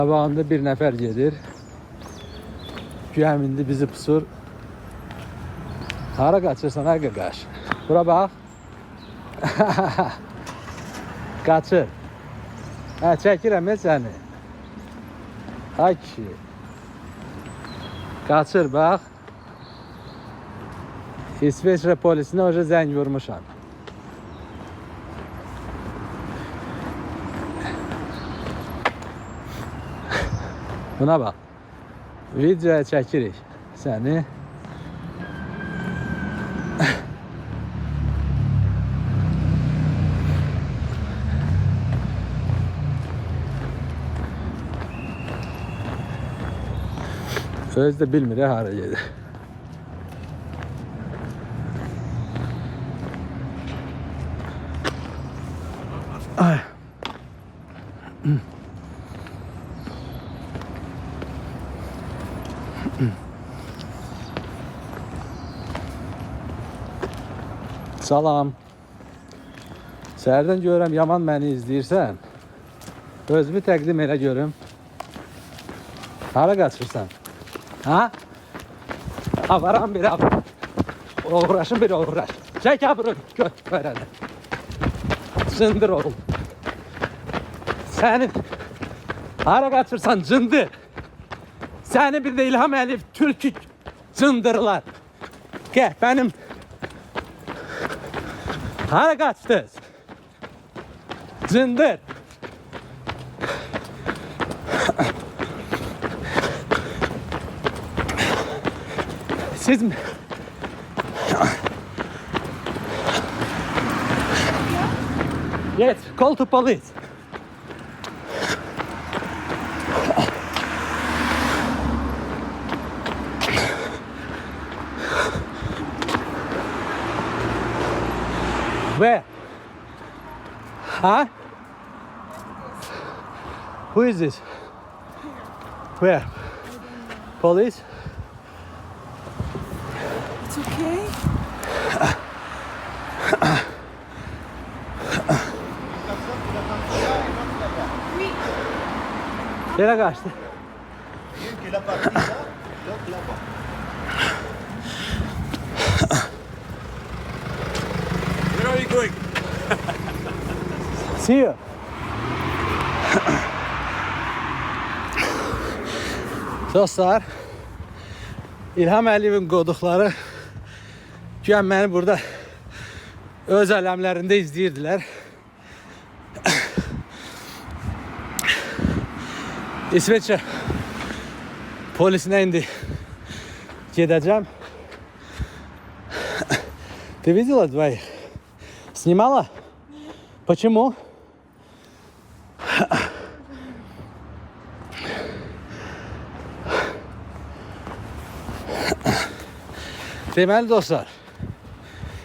Qabağında bir nəfər gedir. Güyəm indi bizi pusur. Hara qaçırsan ha qaqaş? Bura bax. Qaçır. Hə, çəkirəm səni. Ay kişi. Qaçır bax. İsveçrə polisinə oca zəng vurmuşam. Buna bax. Videoya çəkirik səni. Öz də bilmir hara gedir. Ay. Salam. Səhərdən görürəm yaman məni izləyirsən. Özümü təqdim elə görüm. Hara qaçırsan? Ha? Avaram bir av. Uğraşın bir uğraş. Çək abını göt görələ. Cındır oğlum. Sənin hara qaçırsan cındır. Səni bir də İlham Əliyev türkü cındırlar. Gəl benim. Hara qaçdınız? Cındır. Siz mi? Yes, call to police. Where? Huh? Who is this? Where? Police? It's okay. Nereye kaçtı? Where are you going? See you. Dostlar, İlham Əliyevin qoduqları güya məni burada öz aləmlərində izləyirdilər. İsveçrə polisinə indi gedəcəm. Ты видела двоих? Снимала? Почему? Deməli dostlar,